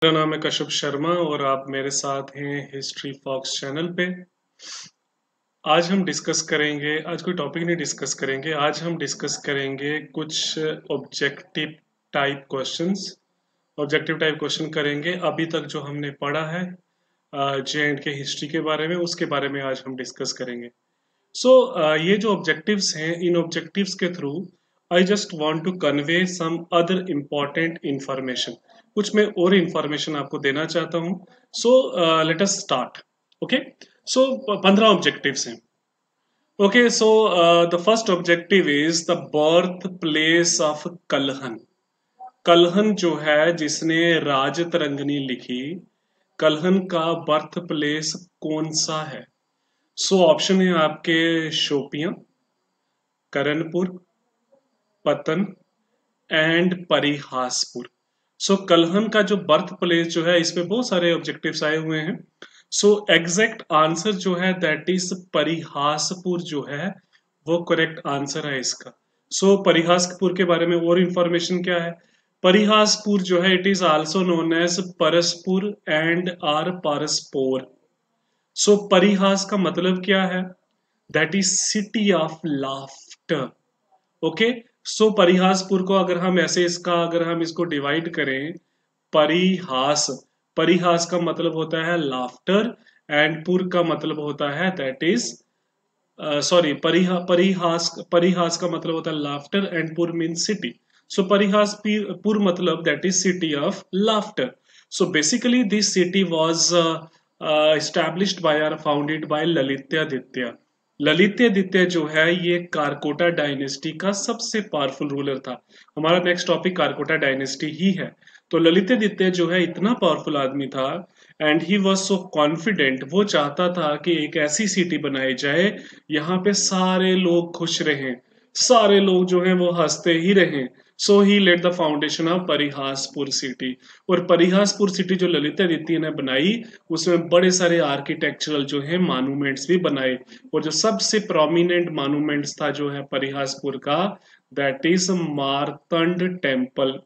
मेरा नाम है कश्यप शर्मा और आप मेरे साथ हैं हिस्ट्री फॉक्स चैनल पे। आज हम डिस्कस करेंगे, आज कोई टॉपिक नहीं डिस्कस करेंगे, आज हम डिस्कस करेंगे कुछ objective type questions. Objective type question करेंगे। अभी तक जो हमने पढ़ा है जे एंड के हिस्ट्री के बारे में, उसके बारे में आज हम डिस्कस करेंगे। सो ये जो ऑब्जेक्टिव्स हैं, इन ऑब्जेक्टिव्स के through I just want to convey some other important information. कुछ मैं और इंफॉर्मेशन आपको देना चाहता हूँ। So let us start. Okay. So 15 objectives हैं। Okay. So the first objective is the birth place of Kalhana. Kalhana जो है, जिसने राजतरंगिणी लिखी, कलहन का बर्थ प्लेस कौन सा है? सो ऑप्शन है आपके शोपियां, करणपुर, पतन एंड परिहासपुर। सो कलहन का जो बर्थ प्लेस जो है, इस पे बहुत सारे ऑब्जेक्टिव्स आए हुए हैं। सो एग्जैक्ट आंसर जो है दैट इज परिहासपुर जो है, वो करेक्ट आंसर है इसका। सो परिहासपुर के बारे में और इंफॉर्मेशन क्या है? परिहासपुर जो है, it is also known as Paraspur and or Paraspor. So परिहास का मतलब क्या है? That is city of laughter. Okay. So Parihaspur को अगर हम ऐसे इसका अगर हम इसको डिवाइड करें, परिहास, परिहास का मतलब होता है लाफ्टर एंड पुर का मतलब होता है दैट इज सॉरी परिहास, परिहास का मतलब होता है लाफ्टर एंड पुर मीन सिटी। सो परिहास पुर मतलब that is city of laughter. So basically this city was established by or founded by ललित्यादित्य। ललित्यादित्य जो है, ये कारकोटा डायनेस्टी का सबसे पावरफुल रूलर था। हमारा नेक्स्ट टॉपिक कारकोटा डायनेस्टी ही है। तो ललित्यादित्य जो है, इतना पावरफुल आदमी था and he was so confident. वो चाहता था कि एक ऐसी सिटी बनाई जाए, यहाँ पे सारे लोग खुश रहें, सारे लोग जो हैं वो हंसते ही रहें। So he laid the foundation of Parihaspur city. और परिहासपुर सिटी जो ललितादित्य ने बनाई, उसमें बड़े सारे आर्किटेक्चरल जो है मॉन्यूमेंट्स भी बनाए। और जो सबसे प्रोमिनेंट मॉन्यूमेंट्स था जो है परिहासपुर का, that is Martand temple.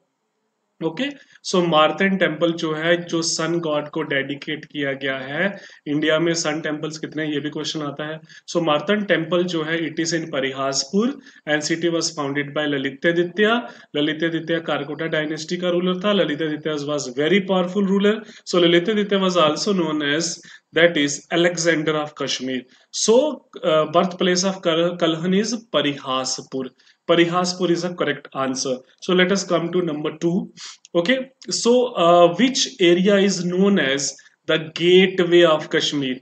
Okay. So Martand temple जो है, जो सन गॉड को डेडिकेट किया गया है। इंडिया में सन टेम्पल्स कितने हैं, ये भी क्वेश्चन आता है। सो मार्तन टेम्पल जो है, it is in Parihaspur and city was founded by Lalitaditya. Lalitaditya Karkota dynasty का रूलर था। Lalitaditya was very powerful ruler. So Lalitaditya was also known as that is Alexander of Kashmir. So birth place of Kalhana is Parihaspur. Parihaspur is a correct answer. So let us come to number 2. Okay. So which area is known as the gateway of Kashmir?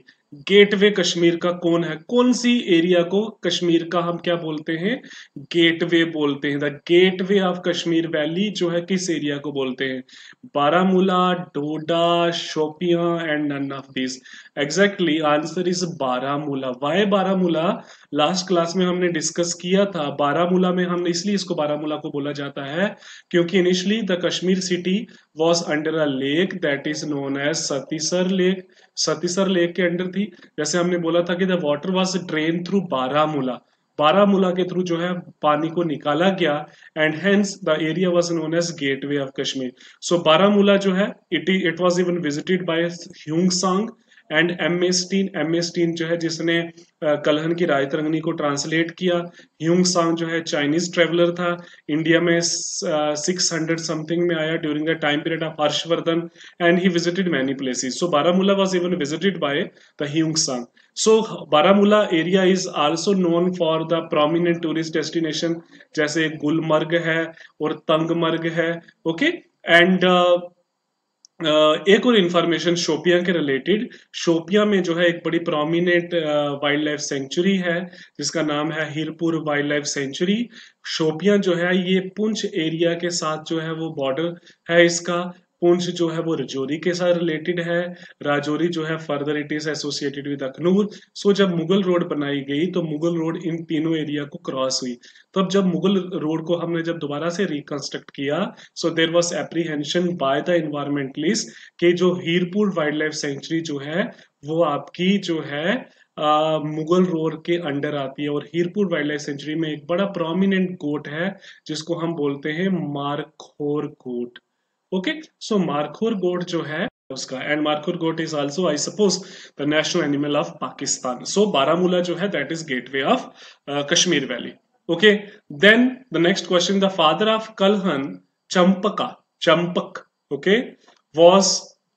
Gateway Kashmir का कौन है? कौन सी area को कश्मीर का हम क्या बोलते हैं? गेटवे बोलते हैं। The gateway of Kashmir valley जो है, किस एरिया को बोलते हैं? Baramulla, Doda, Shopian and none of this. Exactly answer is Baramulla. Why Baramulla? Last class में हमने डिस्कस किया था। बारामूला में हमने इसलिए इसको बारामूला को बोला जाता है क्योंकि initially the Kashmir city was under a lake that is known as Satisar lake. Satisar lake के अंडर थी। जैसे हमने बोला था कि the water was drain through Baramulla. Baramulla के थ्रू जो है पानी को निकाला गया and hence the area was known as gateway of Kashmir. So Baramulla जो है, it was even visited by Hiuen Tsang and M A Stein जो है, जिसने कलहन की रायतरंगिनी को ट्रांसलेट किया। ह्यूंग सांग जो है चाइनीज ट्रेवलर था। इंडिया में 600 समथिंग में आया during the time period of Harshavardhana and he visited many places. So Baramulla was even visited by the Hiuen Tsang. So Baramulla area is also known for the prominent tourist destination, जैसे गुलमर्ग है और तंगमर्ग है। Okay. And एक और information Shopian के related. Shopian में जो है एक बड़ी प्रोमिनेंट वाइल्ड लाइफ सेंचुरी है, जिसका नाम है हिरपुर वाइल्ड लाइफ सेंचुरी। शोपियां जो है, ये पुंछ एरिया के साथ जो है वो बॉर्डर है इसका। पुंछ जो है वो राजौरी के साथ रिलेटेड है। राजौरी जो है further it is associated with Akhnoor. So जब मुगल रोड बनाई गई तो मुगल रोड इन तीनों एरिया को क्रॉस हुई। तब जब मुगल रोड को हमने जब दोबारा से रिकंस्ट्रक्ट किया, so there was apprehension by the environmentalist कि जो हीरपुर वाइल्ड लाइफ सेंचुरी जो है, वो आपकी जो है मुगल रोड के अंडर आती है। और हीरपुर वाइल्ड लाइफ सेंचुरी में एक बड़ा प्रोमिनेंट गोट है, जिसको हम बोलते हैं markhor goat. Okay, so markhor goat जो है उसका, and markhor goat is also I suppose the national animal of Pakistan. So Baramulla जो है that is gateway of Kashmir valley. Okay, then the next question, the father of Kalhana Champaka, Champak, okay, was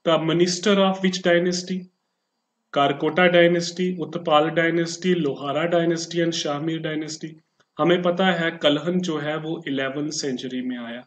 the minister of which dynasty? Karkota dynasty, Utpala dynasty, Lohara dynasty and Shahmir dynasty. हमें पता है कलहन जो है वो 11th century में आया.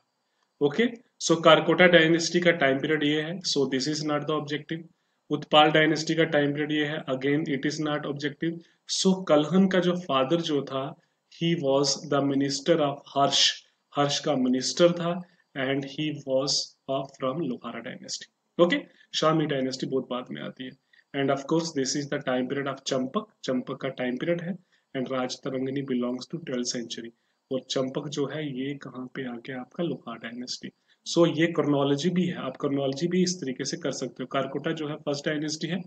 ओके, सो कारकोटा डायनेस्टी का टाइम पीरियड ये है, so this is not the objective. Utpala dynasty का टाइम पीरियड ये है, again it is not objective. So Kalhana का जो फादर जो था, he was the minister of Harsha, Harsha का मिनिस्टर था, and he was from Lohara dynasty. Okay, Shahmir dynasty बहुत बाद में आती है. And of course this is the time period of Champak, Champak का टाइम पीरियड है. And Rajatarangini belongs to 12th century. और चंपक जो है ये कहाँ पे आ गया आपका, लोहार डायनेस्टी. सो ये क्रोनोलॉजी भी है, आप क्रोनोलॉजी भी इस तरीके से कर सकते हो. कारकोटा जो है फर्स्ट डायनेस्टी है,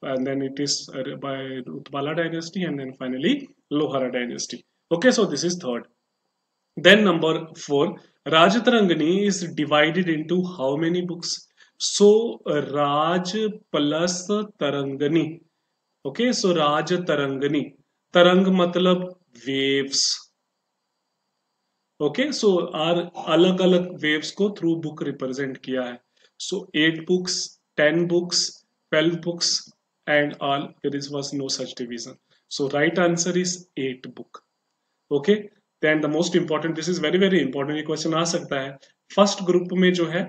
and then it is by Utpala dynasty, and then finally Lohara dynasty. Okay, so this is third. Then number 4, Rajtarangani is divided into how many books? So Raj plus Tarangani. Okay, so Raj Tarangani. तरंग मतलब waves. Okay, so are अलग अलग waves को through book represent किया है. So 8 books, 10 books, 12 books, and all there was no such division. So right answer is 8 book. Okay, then the most important, this is very very important, ये question आ सकता है. First group में जो है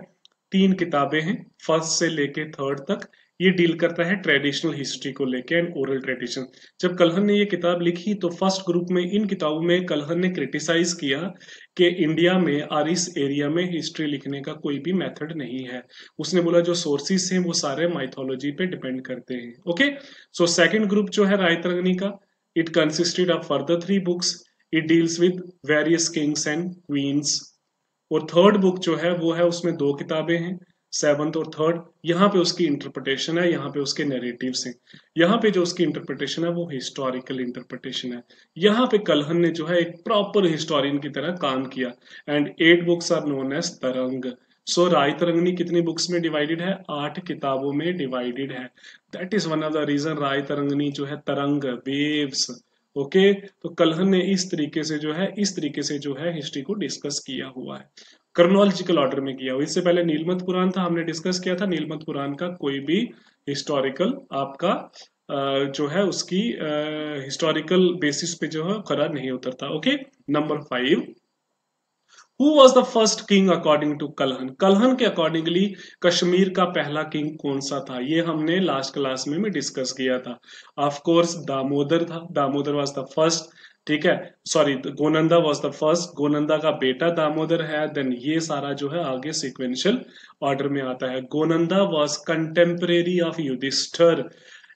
3 किताबें हैं, फर्स्ट से लेके थर्ड तक. ये डील करता है ट्रेडिशनल हिस्ट्री को लेके एंड ओरल ट्रेडिशन. जब कलहन ने ये किताब लिखी तो फर्स्ट ग्रुप में इन किताबों में कलहन ने क्रिटिसाइज किया कि इंडिया में और इस एरिया में हिस्ट्री लिखने का कोई भी मेथड नहीं है. उसने बोला जो सोर्सेस हैं वो सारे माइथोलॉजी पे डिपेंड करते हैं. ओके, सो सेकंड ग्रुप जो है रायतरंगनी का, it consisted of further 3 books. It deals with various kings and queens. और थर्ड बुक जो है वो है, उसमें 2 किताबें हैं, 7th और 3rd. यहाँ पे उसकी इंटरप्रिटेशन है, यहाँ पे उसके नैरेटिव्स हैं. यहाँ पे जो उसकी इंटरप्रिटेशन है वो हिस्टोरिकल इंटरप्रिटेशन है. यहाँ पे कलहन ने जो है एक प्रॉपर हिस्टोरियन की तरह काम किया. And 8 books are known as Taranga. So रायतरंगिनी कितनी बुक्स में डिवाइडेड है, 8 किताबों में डिवाइडेड है. That is one of the reason Rajatarangini जो है तरंग, वेव्स. ओके, तो कलहन ने इस तरीके से जो है हिस्ट्री को डिस्कस किया हुआ है, क्रोनोलॉजिकल ऑर्डर में किया हुआ. इससे पहले नीलमत पुराण था, हमने डिस्कस किया था. नीलमत पुराण का कोई भी हिस्टोरिकल आपका जो है उसकी हिस्टोरिकल बेसिस पे जो है खरा नहीं उतरता. Okay, number 5, who was the first king according to Kalhana? Kalhana के अकॉर्डिंगली कश्मीर का पहला किंग कौन सा था? ये हमने लास्ट क्लास में डिस्कस किया था. ऑफ कोर्स दामोदर था, दामोदर वॉज द फर्स्ट. ठीक है, sorry, Gonanda was the first, Gonanda का बेटा दामोदर है. देन ये सारा जो है आगे सिक्वेंशियल ऑर्डर में आता है. Gonanda was contemporary of Yudhishthira.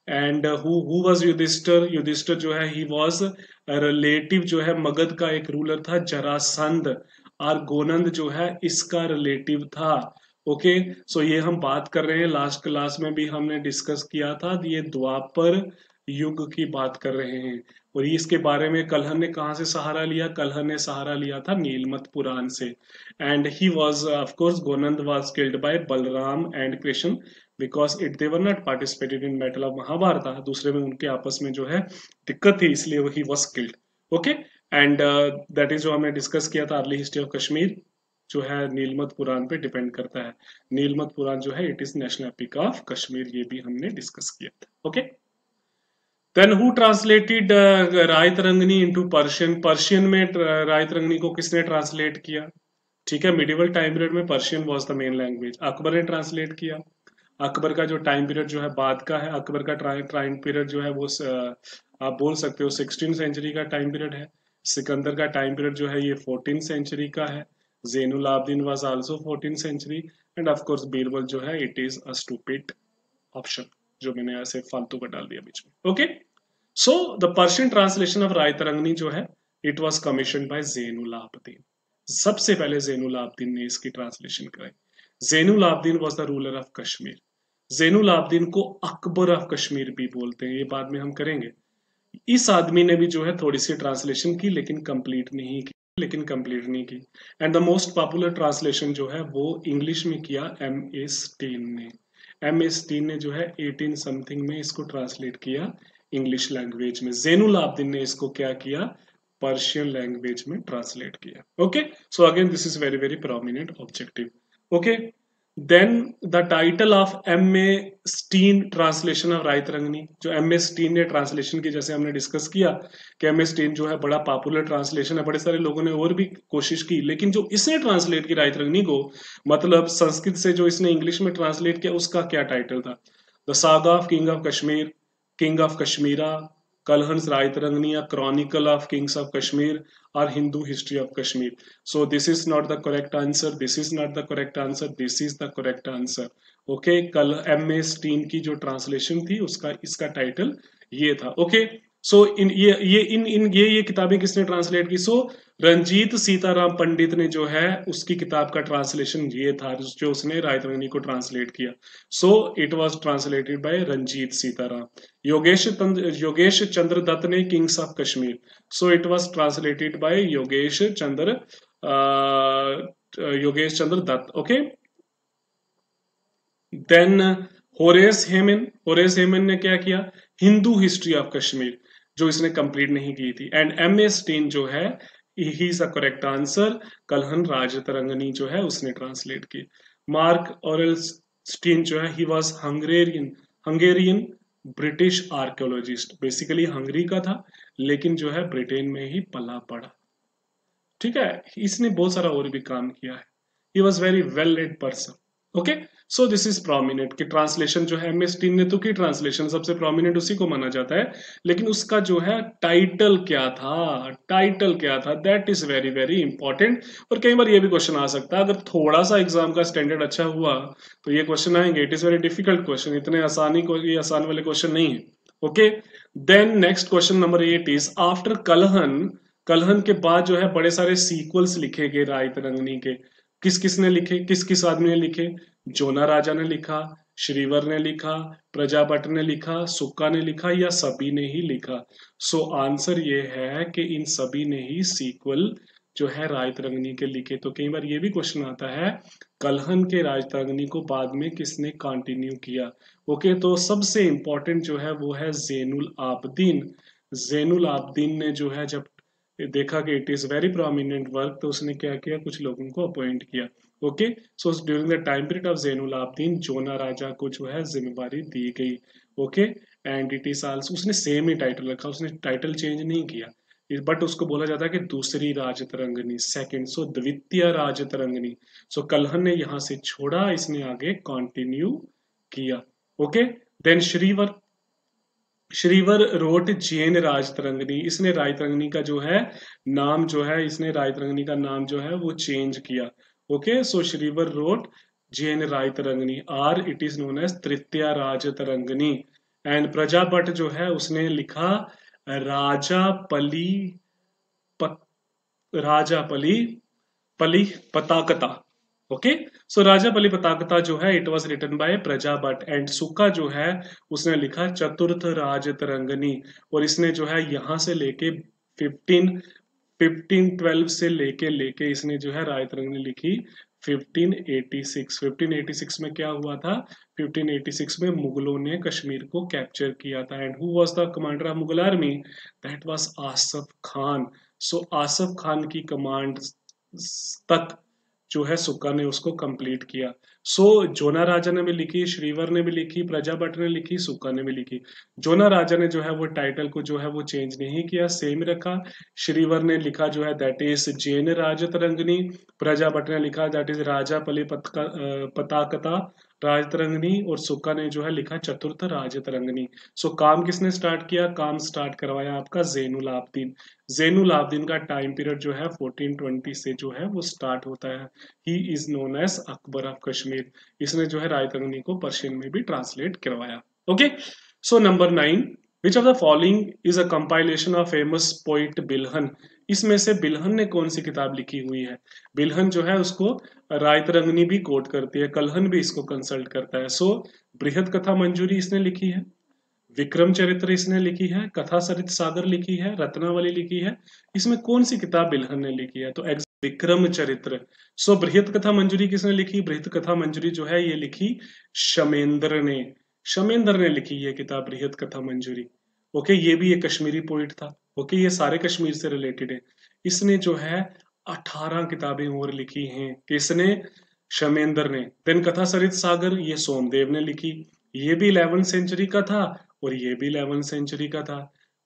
And who was Yudhishthira? Yudhishthira जो है ही वाज रिलेटिव जो है मगध का एक रूलर था जरासंध, और गोनंद जो है इसका रिलेटिव था. ओके, सो ये हम बात कर रहे हैं, लास्ट क्लास में भी हमने डिस्कस किया था, ये द्वापर युग की बात कर रहे हैं. और इसके बारे में कलहन ने कहाँ से सहारा लिया? कलहन ने सहारा लिया था नीलमत पुराण से. And he was of course, Gonanda was killed by Balram and Krishna, because it they were not participated in battle of Mahabharata. दूसरे में उनके आपस में जो है दिक्कत थी, इसलिए he was killed. Okay, and that is जो हमने डिस्कस किया था, अर्ली हिस्ट्री ऑफ कश्मीर जो है नीलमत पुराण पे डिपेंड करता है. नीलमत पुराण जो है it is national epic of Kashmir, ये भी हमने डिस्कस किया था. Okay, then who translated Rajatarangini into Persian? Persian में रायतरंगिनी को किसने ट्रांसलेट किया? ठीक है, मिडिवल टाइम पीरियड में Persian was the main language. Akbar ने ट्रांसलेट किया. अकबर का जो टाइम पीरियड जो है बाद का है, अकबर का टाइम पीरियड जो है वो आप बोल सकते हो 16th सेंचुरी का टाइम पीरियड है. सिकंदर का टाइम पीरियड जो है ये 14th सेंचुरी का है. Zainul Abidin was also 14th century. And of course Birbal जो है it is a stupid option, जो मैंने ऐसे फालतू का डाल दिया बीच में. Okay, so the Persian translation of Rajatarangini जो है it was commissioned by Zainul Abidin. सबसे पहले ज़ैनुल आबदीन ने इसकी ट्रांसलेशन कराई. Zainul Abidin was the ruler of Kashmir. Zainul Abidin को अकबर ऑफ कश्मीर भी बोलते हैं, ये बाद में हम करेंगे. इस आदमी ने भी जो है थोड़ी सी ट्रांसलेशन की, लेकिन कंप्लीट नहीं की. लेकिन कंप्लीट नहीं की। And the most popular translation जो है वो इंग्लिश में किया M.A. स्टीन ने। M.A. स्टीन ने जो है 18 समथिंग में इसको ट्रांसलेट किया इंग्लिश लैंग्वेज में। ज़ैनुल आबदीन ने इसको क्या किया, पर्शियन लैंग्वेज में ट्रांसलेट किया। Okay, so again this is very very prominent objective. Okay, then the title of M.A. Stein translation of Rajatarangini, जो M.A. स्टीन ने ट्रांसलेशन की, जैसे हमने डिस्कस किया कि M.A. स्टीन जो है बड़ा पॉपुलर ट्रांसलेशन है, बड़े सारे लोगों ने और भी कोशिश की, लेकिन जो इसने ट्रांसलेट की रायतरंगिणी को, मतलब संस्कृत से जो इसने इंग्लिश में ट्रांसलेट किया, उसका क्या टाइटल था? The saga of king of Kashmir, king of Kashmira, Kalhana's Rajatarangini, या chronicle of kings of Kashmir, और Hindu history of Kashmir. So this is not the correct answer, this is not the correct answer, this is the correct answer. Okay, कल M.A. Stein की जो translation थी उसका इसका title ये था। ओके, सो इन ये किताबें किसने ट्रांसलेट की? सो रंजीत सीताराम पंडित ने जो है उसकी किताब का ट्रांसलेशन ये था, जो उसने रायतरंगिणी को ट्रांसलेट किया। So it was translated by Ranjit Sitaram. Yogesh Chandra Dutt ने kings of Kashmir, so it was translated by Yogesh Chandra Dutt. Okay, then Horace Hayman ने क्या किया? हिंदू हिस्ट्री ऑफ कश्मीर, जो इसने कंप्लीट नहीं की थी। And M.A. स्टीन जो है, he is the correct answer. Kalhana Rajatarangini जो है उसने ट्रांसलेट की। मार्क ऑरेल स्टीन जो है, he was Hungarian British archaeologist, basically Hungary का था, लेकिन जो है ब्रिटेन में ही पला पड़ा। ठीक है, इसने बहुत सारा और भी काम किया है। He was very well laid person. Okay, so this is prominent कि ट्रांसलेशन जो है M.A. स्टीन ने तो की, ट्रांसलेशन सबसे प्रोमिनेंट उसी को माना जाता है, लेकिन उसका जो है टाइटल क्या था, टाइटल क्या था, that is very very important. और कई बार ये भी क्वेश्चन आ सकता है, अगर थोड़ा सा एग्जाम का स्टैंडर्ड अच्छा हुआ तो ये क्वेश्चन आएंगे। It is very difficult question, इतने आसानी को ये आसान वाले क्वेश्चन नहीं है। Okay, then next question number 8 is after Kalhana, Kalhana के बाद जो है बड़े सारे सीक्वल्स लिखे गए रायतरंगिणी के। किस किस ने लिखे, किस किस आदमी ने लिखे? जोना राजा ने लिखा, श्रीवर ने लिखा, प्रजापट ने लिखा, सुक्का ने लिखा, या सभी ने ही लिखा? सो आंसर ये है कि इन सभी ने ही सीक्वल जो है रायतरंगिणी के लिखे। तो कई बार ये भी क्वेश्चन आता है, कलहन के रायतरंगिणी को बाद में किसने कंटिन्यू किया? ओके, तो सबसे इंपॉर्टेंट जो है वो है ज़ैनुल आबदीन। ज़ैनुल आबदीन ने जो है जब देखा कि it is very prominent work, तो उसने क्या किया, कुछ लोगों को अपॉइंट किया। Okay, so during the time period of Zainul Abidin, Jonaraja को जो है जिम्मेवारी दी गई। Okay, and it is also, उसने सेम ही टाइटल रखा, उसने टाइटल चेंज नहीं किया, बट उसको बोला जाता है कि दूसरी राजतरंगिणी, सेकंड, सो द्वितीय राजतरंगिणी। सो कलहन ने यहां से छोड़ा, इसने आगे कंटिन्यू किया। Okay, then Srivara, Srivara wrote Jaina Rajatarangini, इसने राजतरंगिणी का जो है नाम जो है, इसने राजतरंगिणी का नाम जो है वो चेंज किया। Okay, so Srivara wrote Jaina Rajatarangini, or it is known as Tritiya Rajatarangini. And प्रजापट जो है उसने लिखा राजापली पत, राजापली पली पताकता। ओके, सो राजा बलि पताकता जो है, it was written by Prajyabhatta. And Shuka जो है उसने लिखा चतुर्थ राजतरंगिणी, और इसने जो है यहां से लेके 1512 से लेके लेके इसने जो है राजतरंगिणी लिखी 1586। 1586 में क्या हुआ था? 1586 में मुगलों ने कश्मीर को कैप्चर किया था। And who was the commander of Mughal army? That was Asaf Khan. So Asaf Khan की कमांड तक जो है सुक्का ने उसको कंप्लीट किया। सो जोना राजा ने भी लिखी, श्रीवर ने भी लिखी, प्रजापट ने लिखी, सुक्का ने भी लिखी। जोना राजा ने जो है वो टाइटल को जो है वो चेंज नहीं किया, सेम रखा। श्रीवर ने लिखा जो है दैट इज जैन राजतरंगिणी, प्रजापट ने लिखा दैट इज राजा पली पताकता राजतरंगिणी, और सुक्का ने जो है लिखा चतुर्थ राजतरंगिणी। सो काम किसने स्टार्ट किया? काम स्टार्ट करवाया आपका ज़ैनुल आबदीन। ज़ैनुल आबदीन का टाइम पीरियड जो है 1420 से जो है वो स्टार्ट होता है। He is known as Akbar of Kashmir. इसने जो है रायतरंगिणी को पर्शियन में भी ट्रांसलेट करवाया। Okay, so number 9, which of the following is a compilation of famous poet Bilhana? इसमें से बिल्हन ने कौन सी किताब लिखी हुई है? बिल्हन जो है उसको रायतरंगिणी भी कोट करती है, कलहन भी इसको कंसल्ट करता है। सो बृहद कथा मंजूरी इसने लिखी है, विक्रम चरित्र इसने लिखी है, कथा सरित सागर लिखी है, रत्नावली लिखी है। इसमें कौन सी किताब बिल्हन ने लिखी है? तो विक्रम चरित्र। सो बृहत कथा मंजरी किसने लिखी? बृहत कथा मंजरी जो है ये लिखी शमेंद्र ने। शमेंद्र ने लिखी ये किताब बृहत कथा मंजरी। ओके, ये भी एक कश्मीरी पोइट था। ओके, ये सारे कश्मीर से रिलेटेड है। इसने जो है 18 किताबें और लिखी हैं। किसने? शमेंद्र ने। देन कथा सरित सागर ये सोमदेव ने लिखी। ये भी 11वीं सेंचुरी का था और ये भी 11वीं सेंचुरी का था।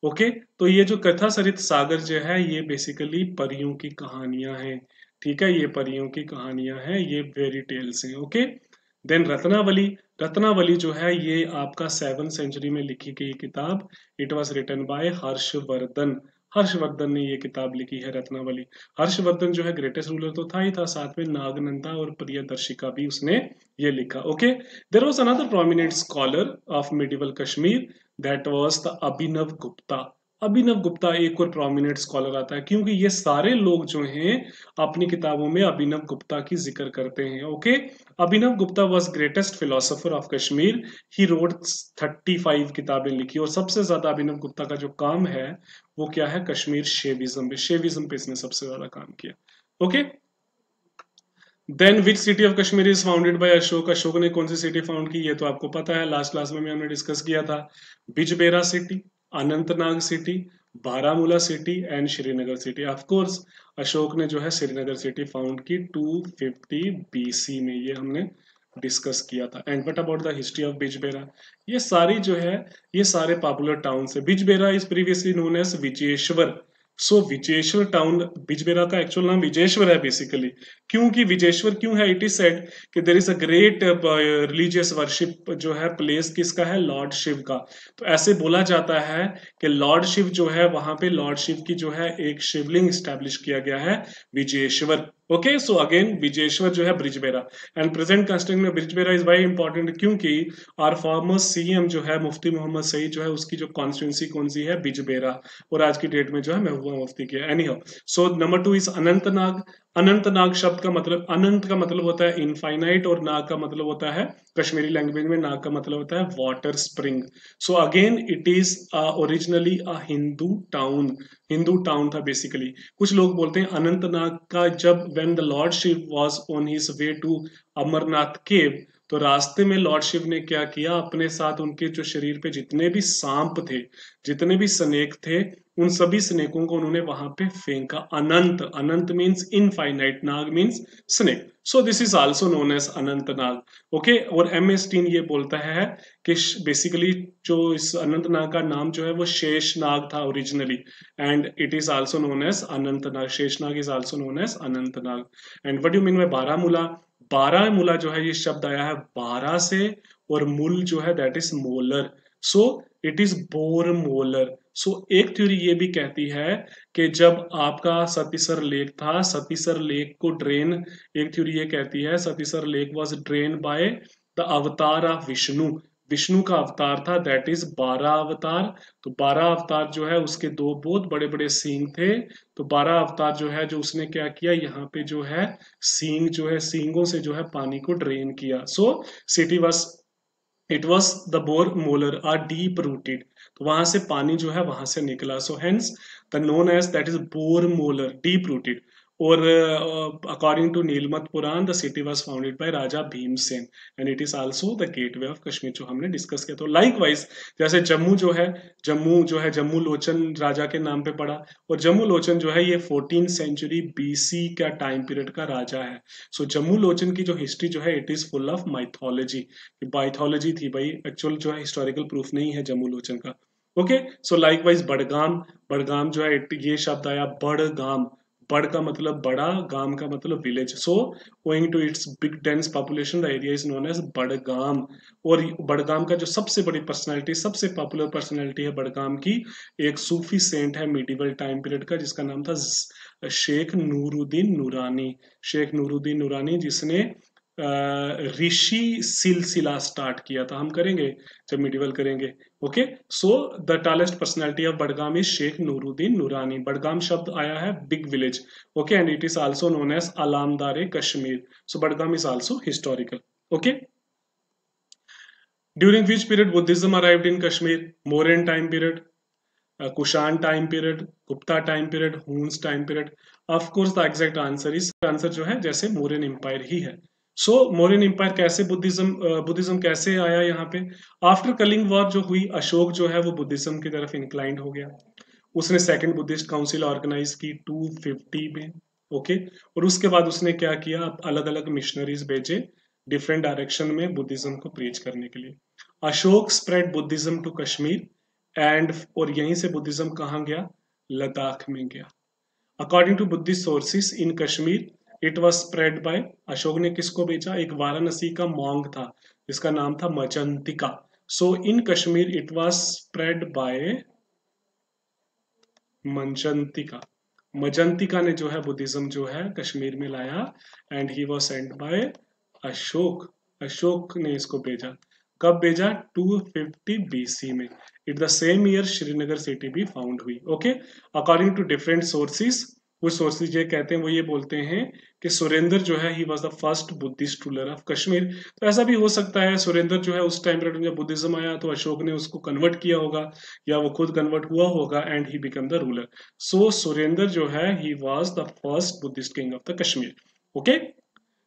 ओके, तो ये जो कथा सरित सागर जो है ये बेसिकली परियों की कहानियां हैं। ठीक है, ये परियों की कहानियां हैं, ये वेरी टेल्स हैं। Okay, then Ratnavali. रत्नावली जो है ये आपका 7वीं सेंचुरी में लिखी गई किताब। It was written by Harshvardhan. Harshvardhan ने ये किताब लिखी है रत्नावली। हर्षवर्धन जो है ग्रेटेस्ट रूलर तो था ही था, साथ में नागनंदा और प्रियदर्शिका भी उसने ये लिखा। Okay, there was another prominent scholar of medieval Kashmir, that was the Abhinava Gupta. Abhinava Gupta एक और प्रोमिनेंट स्कॉलर आता है, क्योंकि ये सारे लोग जो हैं अपनी किताबों में अभिनव गुप्ता की जिक्र करते हैं। Okay, Abhinav Gupta was greatest philosopher of Kashmir. He road 35 किताबें लिखी और सबसे ज्यादा अभिनव गुप्ता का जो काम है वो क्या है? कश्मीर शेविज्म पे। शेविज्म पे इसने सबसे ज्यादा काम किया। Okay, then which city of Kashmir is founded by Ashoka? Ashoka ने कौन सी सिटी फाउंड की? ये तो आपको पता है, लास्ट क्लास में हमने डिस्कस किया था। Bijbehara city, Anantnag city, Baramulla city and Srinagar city. Of course Ashoka ने जो है श्रीनगर सिटी फाउंड की 250 बीसी में, ये हमने डिस्कस किया था। And what about the history of Bijbehara? ये सारी जो है ये सारे पॉपुलर टाउन है। Bijbehara is previously known as Vijayeshwar. So Vijayeshwar town, Bijbehara का एक्चुअल नाम विजयेश्वर है बेसिकली। क्योंकि विजयेश्वर क्यों है? इट इज सेड कि there is a great religious worship जो है प्लेस किसका है? लॉर्ड शिव का। तो ऐसे बोला जाता है कि लॉर्ड शिव जो है वहां पे लॉर्ड शिव की जो है एक शिवलिंग स्टैब्लिश किया गया है Vijayeshwar. Okay, so again Vijayeshwar जो है ब्रिजबेरा। एंड प्रेजेंट कांस्टेंट में ब्रिजबेरा इज वेरी इंपॉर्टेंट, क्योंकि आर फॉर्मर सीएम जो है मुफ्ती मोहम्मद सईद जो है उसकी जो कॉन्स्टिट्यूंसी कौन सी है? बिजबेरा। और आज की डेट में जो है महबूबा मुफ्ती की है। Any how, so number 2 is Anantnag. Anantnag शब्द का मतलब, अनंत का मतलब होता है इनफाइनाइट और नाग का मतलब होता है, कश्मीरी लैंग्वेज में नाग का मतलब होता है water spring. So again it is originally a Hindu town. Hindu town था बेसिकली। कुछ लोग बोलते हैं अनंतनाग का जब when the lord Shiva was on his way to Amarnath cave, तो रास्ते में लॉर्ड शिव ने क्या किया? अपने साथ उनके जो शरीर पे जितने भी सांप थे, जितने भी स्नेक थे, उन सभी स्नेकों को उन्होंने वहां पे फेंका। Anant, anant means infinite, nag means snake. So this is also known as Anantnag. Okay, और एम एस टीन ये बोलता है कि बेसिकली जो इस अनंतनाग का नाम जो है वो शेषनाग था originally, and it is also known as Anantnag. Sheshnag is also known as Anantnag. And what do mean by Baramulla? Baramulla जो है ये शब्द आया है बारह से, और मूल जो है that is molar. So it is boar molar. सो एक थ्योरी ये भी कहती है कि जब आपका सतीसर लेक था, सतीसर लेक को ड्रेन, एक थ्योरी ये कहती है Satisar lake was drain by the avatar of Vishnu. Vishnu का अवतार था, दैट इज 12 अवतार। तो 12 अवतार जो है उसके दो बहुत बड़े बड़े सींग थे। तो 12 अवतार जो है जो उसने क्या किया, यहाँ पे जो है सींग जो है, सींगों से जो है पानी को ड्रेन किया। So city was, it was the boar molar or deep rooted. तो वहां से पानी जो है वहां से निकला। सो hence the known as that is boar molar, deep rooted. और according to Nilamata Purana the city was founded by Raja Bhimsen, and it is also the gateway of Kashmir, जो हमने डिस्कस किया। तो लाइक वाइज जैसे जम्मू जो है, जम्मू जो है जम्मू लोचन राजा के नाम पे पड़ा। और जम्मू लोचन जो है ये 14 सेंचुरी बीसी का टाइम पीरियड का राजा है। सो जम्मू लोचन की जो हिस्ट्री जो है it is full of mythology. Mythology थी भाई, एक्चुअल जो है हिस्टोरिकल प्रूफ नहीं है जम्मू लोचन का। ओके, सो लाइकवाइज बड़गाम। बड़गाम जो है ये शब्द आया बड़गाम। बड़ का मतलब बड़ा, गाम का मतलब village. So owing to its big dense population the area is known as Budgam. और बड़गाम का जो सबसे बड़ी पर्सनालिटी, सबसे पॉपुलर पर्सनालिटी है बड़गाम की, एक सूफी सेंट है मिडिवल टाइम पीरियड का, जिसका नाम था शेख नूरुद्दीन नूरानी। शेख नूरुद्दीन नूरानी, जिसने ऋषि सिलसिला स्टार्ट किया था। हम करेंगे जब मिडिवल करेंगे। Okay, so the tallest personality of Budgam is Sheikh Nooruddin Noorani. Budgam शब्द आया है big village. Okay, and it is also known as Alamdar Kashmir. So Budgam is also historical. Okay, during which period Buddhism arrived in Kashmir? Mauryan time period, Kushan time period, Gupta time period, Huns time period? Of course the exact answer is, answer जो है जैसे Mauryan empire ही है। सो Mauryan empire कैसे Buddhism कैसे आया यहाँ पे? आफ्टर कलिंग वॉर जो हुई, अशोक जो है वो बुद्धिज्म की तरफ इंक्लाइंड हो गया। उसने सेकंड बुद्धिस्ट काउंसिल ऑर्गेनाइज की 250 में। ओके, और उसके बाद उसने क्या किया, अलग अलग मिशनरीज भेजे डिफरेंट डायरेक्शन में बुद्धिज्म को प्रीच करने के लिए। Ashoka spread Buddhism to Kashmir and, और यहीं से बुद्धिज्म कहाँ गया? लद्दाख में गया। According to Buddhist sources in Kashmir it was spread by, Ashoka ने किसको भेजा? एक वाराणसी का मॉन्ग था जिसका नाम था Majantika. So in Kashmir it was spread by Majantika. Majantika ने जो है बुद्धिज्म जो है कश्मीर में लाया and he was sent by Ashoka. Ashoka ने इसको भेजा। कब भेजा? 250 बीसी में। It the same year Srinagar city भी फाउंड हुई। Okay, according to different sources, कुछ सोर्सेज ये कहते हैं, वो ये बोलते हैं कि सुरेंद्र जो है he was the first Buddhist ruler of Kashmir. तो ऐसा भी हो सकता है सुरेंद्र जो है उस टाइम पर जब बुद्धिज्म आया तो अशोक ने उसको कन्वर्ट किया होगा या वो खुद कन्वर्ट हुआ होगा and he become the ruler. So Surendra जो है he was the first Buddhist king of the Kashmir. Okay,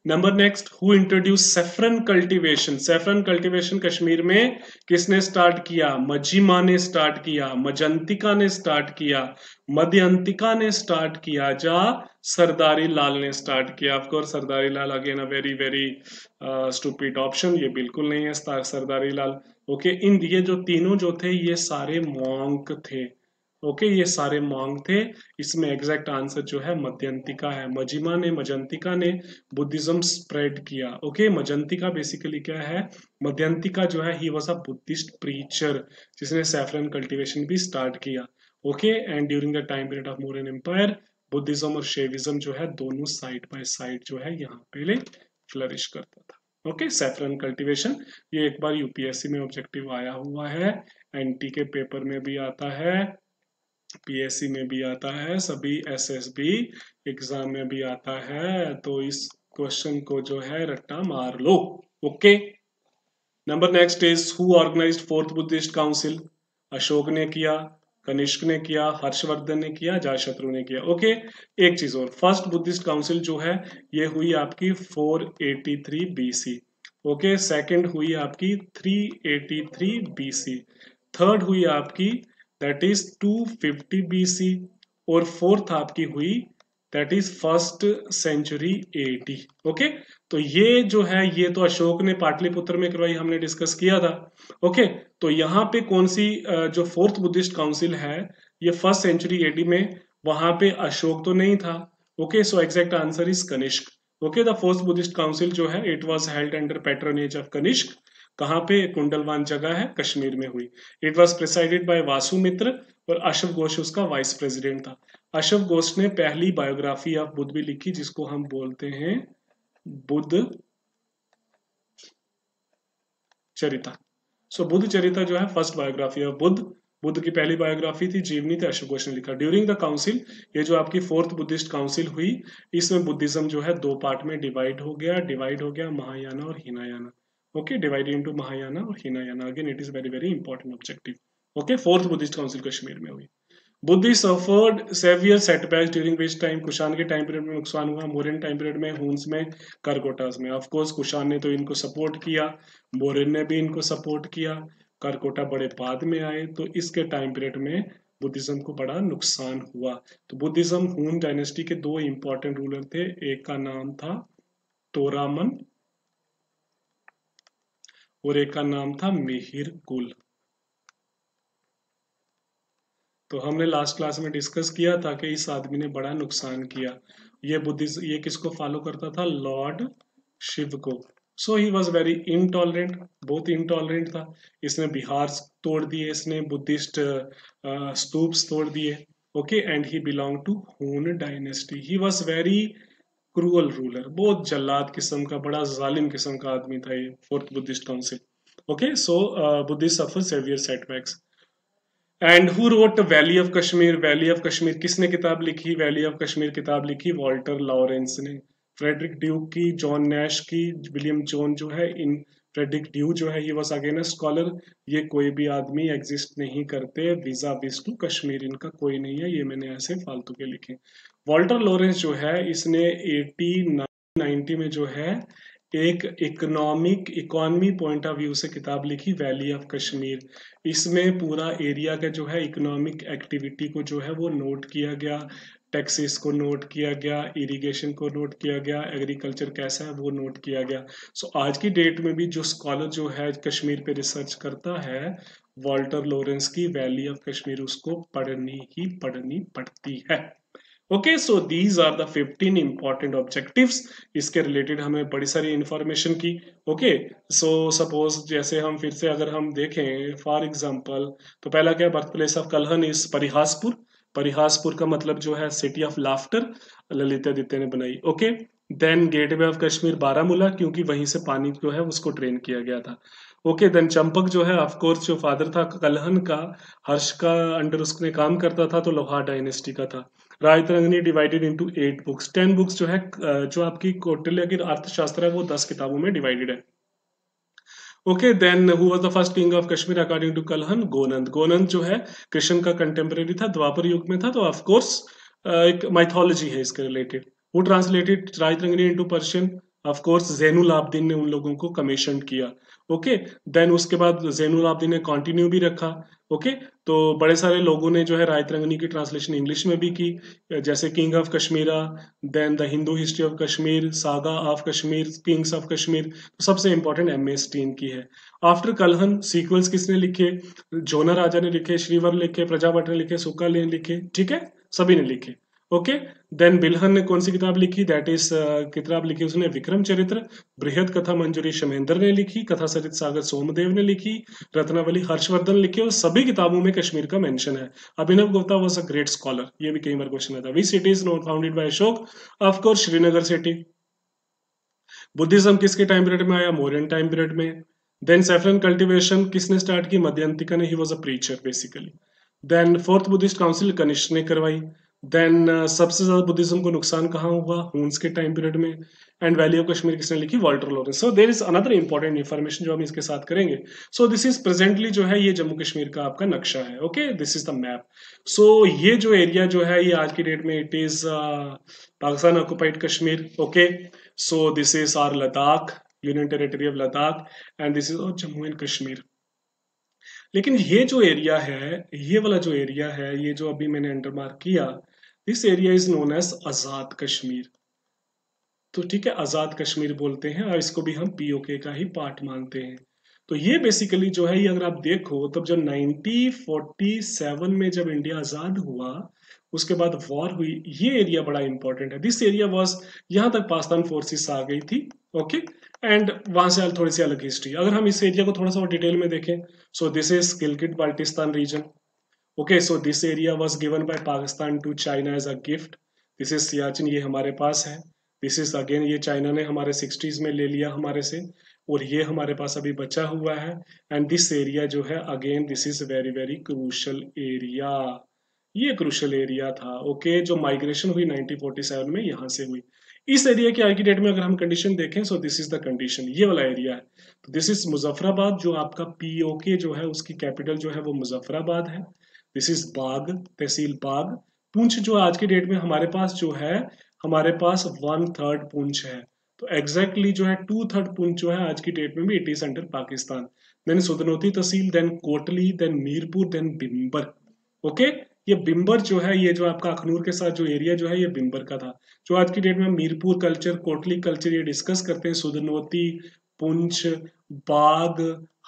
number next, who introduce saffron cultivation? Saffron cultivation Kashmir में किसने स्टार्ट किया? मजीमा ने स्टार्ट किया, मजंतिका ने स्टार्ट किया, मध्यंतिका ने स्टार्ट किया, जा सरदारी लाल ने स्टार्ट किया। Of course Sardari Lal again a very very stupid option, ये बिल्कुल नहीं है सरदारी लाल। ओके, इन ये जो तीनों जो थे ये सारे मॉन्क थे। ओके, ये सारे मॉन्क थे। इसमें एग्जैक्ट आंसर जो है मध्यंतिका है। मजिमा ने, मजंतिका ने बुद्धिज्म स्प्रेड किया। ओके, मजंतिका बेसिकली क्या है? मध्यंतिका जो है he was a Buddhist preacher जिसने सैफरन कल्टीवेशन भी स्टार्ट किया। Okay, and during the time period of Mauryan empire Buddhism और शैविज्म जो है दोनों साइड बाय साइड जो है यहाँ पहले फ्लरिश करता था। ओके, सैफरन कल्टीवेशन ये एक बार यूपीएससी में ऑब्जेक्टिव आया हुआ है, एनटी के पेपर में भी आता है, पीएससी में भी आता है, सभी एसएसबी एग्जाम में भी आता है। तो इस क्वेश्चन को जो है रट्टा मार लो। Okay, number next is who organized fourth Buddhist council? Ashoka ने किया, कनिष्क ने किया, हर्षवर्धन ने किया, जातशत्रु ने किया। ओके, एक चीज और, फर्स्ट बुद्धिस्ट काउंसिल जो है ये हुई आपकी 483 बीसी। ओके, सेकंड हुई आपकी 383 बीसी, थर्ड हुई आपकी दैट इज 250 बीसी, और फोर्थ आपकी हुई that is first century AD. Okay, तो ये जो है ये तो अशोक ने पाटलिपुत्र में करवाई, हमने डिस्कस किया था। ओके, तो यहाँ पे कौन सी जो फोर्थ बुद्धिस्ट काउंसिल है ये फर्स्ट सेंचुरी एडी में, वहां पे अशोक तो नहीं था। Okay, so exact answer is Kanishka. Okay, the first Buddhist council जो है it was held under patronage of Kanishka. कहाँ पे? कुंडलवान जगह है, कश्मीर में हुई। It was presided by Vasumitra और अशोक घोष उसका वाइस प्रेसिडेंट था। अशोक घोष ने पहली बायोग्राफी ऑफ बुद्ध भी लिखी जिसको हम बोलते हैं बुद्ध चरिता। सो बुद्ध चरिता जो है first biography of Buddha, Buddha की पहली बायोग्राफी थी, जीवनी थी, अशोक घोष ने लिखा। ड्यूरिंग द काउंसिल, ये जो आपकी फोर्थ बुद्धिस्ट काउंसिल हुई इसमें बुद्धिज्म जो है दो पार्ट में डिवाइड हो गया महायाना और Hinayana. Okay, divided into Mahayana और Hinayana. Again it is very very important objective. Okay, fourth Buddhist council Kashmir में हुई। Buddhism suffered severe setbacks during which time? Kushan के टाइम पीरियड में नुकसान हुआ, मौर्यन टाइम पीरियड में, हुन्स में, करकोटास में। ऑफ कोर्स कुषाण ने तो इनको सपोर्ट किया, मौर्यन ने भी इनको सपोर्ट किया, करकोटा बड़े बाद में आए, तो इसके टाइम पीरियड में बुद्धिज्म को बड़ा नुकसान हुआ। तो बुद्धिज्म हुन डायनेस्टी के दो इंपॉर्टेंट रूलर थे, एक का नाम था तोरामन और एक का नाम था मिहिर कुल। तो हमने लास्ट क्लास में डिस्कस किया था कि इस आदमी ने बड़ा नुकसान किया। ये किसको फॉलो करता था? लॉर्ड शिव को। सो ही वॉज वेरी इनटॉलरेंट, बहुत इनटॉलरेंट था। इसने बिहार तोड़ दिए, इसने बुद्धिस्ट स्तूप्स तोड़ दिए। Okay, and he belong to Hun dynasty. He was very cruel ruler, बहुत जल्लाद किस्म का, बड़ा जालिम किस्म का आदमी था ये fourth Buddhist council. Okay, so Buddhist suffer severe setbacks. And who wrote valley of Kashmir? Valley of Kashmir किसने किताब लिखी? वैली ऑफ कश्मीर किताब लिखी वॉल्टर लॉरेंस ने। फ्रेडरिक ड्यूक की, जॉन नैश की, विलियम जोन जो है इन फ्रेडरिक ड्यू जो है he was again a scholar. ये कोई भी आदमी एग्जिस्ट नहीं करते वीजा बिस टू कश्मीर, इनका कोई नहीं है, ये मैंने ऐसे फालतू के लिखे। वॉल्टर लॉरेंस जो है इसने 1890 में जो है एक इकोनॉमी पॉइंट ऑफ व्यू से किताब लिखी, वैली ऑफ कश्मीर। इसमें पूरा एरिया का जो है इकोनॉमिक एक्टिविटी को जो है वो नोट किया गया, टैक्सेस को नोट किया गया, इरिगेशन को नोट किया गया, एग्रीकल्चर कैसा है वो नोट किया गया। सो आज की डेट में भी जो स्कॉलर जो है कश्मीर पे रिसर्च करता है, वॉल्टर लॉरेंस की वैली ऑफ कश्मीर उसको पढ़नी ही पढ़नी पड़ती है। Okay, so these are the 15 important objectives. इसके रिलेटेड हमें बड़ी सारी इंफॉर्मेशन की। ओके, सो सपोज जैसे हम फिर से अगर हम देखें फॉर एग्जांपल, तो पहला क्या, birth place of Kalhana is Parihaspur. Parihaspur का मतलब जो है सिटी ऑफ लाफ्टर, ललितादित्य ने बनाई। Okay, then gateway of Kashmir Baramulla, क्योंकि वहीं से पानी जो है उसको ट्रेन किया गया था। ओके, देन चंपक जो है ऑफ कोर्स जो फादर था कलहन का, हर्ष का अंडर उसने काम करता था, तो लोहार डायनेस्टी का था। रायतरंगिणी डिवाइडेड इनटू 8 बुक्स, 10 बुक्स जो है जो आपकी कौटिल्य की अर्थशास्त्र है वो 10 किताबों में डिवाइडेड है। Okay, then who was the first king of Kashmir according to Kalhana? Gonanda. Gonanda जो है कृष्ण का कंटेम्परेरी था, द्वापर युग में था, तो ऑफ कोर्स एक माइथोलॉजी है इसके रिलेटेड। वो translated Rajatarangini into Persian, of course Zainul Abidin ने उन लोगों को कमीशन किया। ओके, देन उसके बाद जैनुल आबदीन ने कंटिन्यू भी रखा। ओके, तो बड़े सारे लोगों ने जो है रायतरंगिणी की ट्रांसलेशन इंग्लिश में भी की, जैसे king of Kashmira, then the Hindu history of Kashmir, saga of Kashmir, kings of Kashmir, तो सबसे इंपॉर्टेंट एम.ए. स्टीन की है। आफ्टर कलहन सीक्वल्स किसने लिखे? जोना राजा ने लिखे, श्रीवर लिखे, प्रजापट ने लिखे, सुका ने लिखे, ठीक है, सभी ने लिखे। ओके, देन बिल्हन ने कौन सी किताब लिखी? दैट इज किताब लिखी उसने विक्रम चरित्र। बृहद कथा मंजरी शमेंद्र ने लिखी, कथा सरित सागर सोमदेव ने लिखी, रत्नावली हर्षवर्धन लिखी, और सभी किताबों में कश्मीर का मेंशन है। Abhinav Gupta was a great scholar, ये भी कई बार क्वेश्चन आता है। Which city is not founded by Ashoka? Of course Srinagar city. Buddhism किसके टाइम पीरियड में आया? मौर्यन टाइम पीरियड में। देन सैफरन कल्टीवेशन किसने स्टार्ट की? मध्यंतिका ने, he was a preacher basically. Then fourth Buddhist council Kanishka ने करवाई। देन सबसे ज्यादा बुद्धिज्म को नुकसान कहाँ हुआ? हुन्स के टाइम पीरियड में। एंड वैली ऑफ कश्मीर किसने लिखी? Walter Lawrence. So there is another important information जो हम इसके साथ करेंगे। सो दिस इज प्रेजेंटली जो है ये जम्मू कश्मीर का आपका नक्शा है। Okay, this is the map. So ये जो एरिया जो है ये आज की डेट में it is Pakistan occupied Kashmir. Okay, so this is our Ladakh, Union Territory of Ladakh, and this is our Jammu and Kashmir. लेकिन ये जो एरिया है, ये वाला जो एरिया है, ये जो अभी मैंने अंडर मार्क किया, this area is known as Azad Kashmir. तो ठीक है, आजाद कश्मीर बोलते हैं, और इसको भी हम पीओके का ही पार्ट मानते हैं। तो ये बेसिकली जो है, ये अगर आप देखो तब जब 1947 में जब इंडिया आजाद हुआ, उसके बाद वॉर हुई, ये एरिया बड़ा इंपॉर्टेंट है। दिस एरिया वॉज, यहाँ तक पाकिस्तान फोर्सेस आ गई थी। ओके, एंड वहां से थोड़ी सी अलग हिस्ट्री। अगर हम इस एरिया को थोड़ा सा और डिटेल में देखें, so this is Gilgit Baltistan region. Okay, so this area was given by Pakistan to China as a gift. This is Siachen, ये हमारे पास है। दिस इज अगेन, ये चाइना ने हमारे 60s में ले लिया हमारे से, और ये हमारे पास अभी बचा हुआ है। एंड दिस एरिया जो है again this is very very crucial area. ये क्रूशल एरिया था। ओके, जो माइग्रेशन हुई 1947 में यहाँ से हुई। इस एरिया की आज की डेट में अगर हम कंडीशन देखें, so this is the condition, ये वाला एरिया है। तो दिस इज मुजफ्फराबाद, जो आपका पीओके जो है उसकी कैपिटल जो है वो मुजफ्फराबाद है। दिस इज बाग, तहसील बाग। पुंछ जो आज की डेट में हमारे पास जो है, हमारे पास 1/3 पुंछ है। तो एग्जैक्टली जो है 2/3 पुंछ जो है आज की डेट में भी it is under Pakistan. Then Sudhnoti tehsil, then Kotli, then Mirpur, then Bhimber. Okay, ये बिम्बर जो है, ये जो आपका अखनूर के साथ जो एरिया जो है ये बिम्बर का था। जो आज की डेट में मीरपुर कल्चर, कोटली कल्चर ये डिस्कस करते हैं। Sudhnoti, Poonch, Bagh,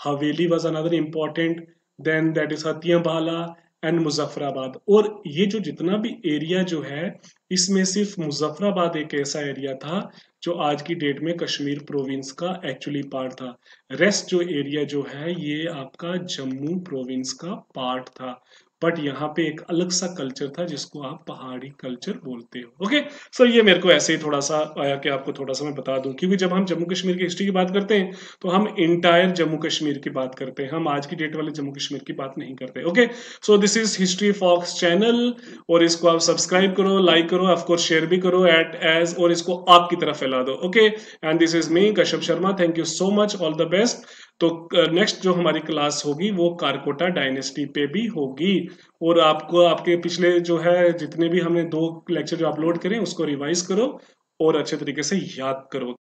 Haveli was another important, then that is Hattian Bala and Muzaffarabad. और ये जो जितना भी एरिया जो है, इसमें सिर्फ मुजफ्फराबाद एक ऐसा एरिया था जो आज की डेट में कश्मीर प्रोविंस का एक्चुअली पार्ट था। रेस्ट जो एरिया जो है ये आपका जम्मू प्रोविंस का पार्ट था। बट यहाँ पे एक अलग सा कल्चर था जिसको आप पहाड़ी कल्चर बोलते हो। ओके, सो ये मेरे को ऐसे ही थोड़ा सा आया कि आपको थोड़ा सा मैं बता दूं, क्योंकि जब हम जम्मू कश्मीर की हिस्ट्री की बात करते हैं तो हम इंटायर जम्मू कश्मीर की बात करते हैं, हम आज की डेट वाले जम्मू कश्मीर की बात नहीं करते। Okay, so this is history fox channel, और इसको आप सब्सक्राइब करो, लाइक करो, ऑफकोर्स शेयर भी करो एट एज, और इसको आपकी तरफ फैला दो। Okay, and this is me Kashyap Sharma, thank you so much, all the best. तो नेक्स्ट जो हमारी क्लास होगी वो कारकोटा डायनेस्टी पे भी होगी, और आपको आपके पिछले जो है जितने भी हमने 2 लेक्चर जो अपलोड करें उसको रिवाइज करो और अच्छे तरीके से याद करो।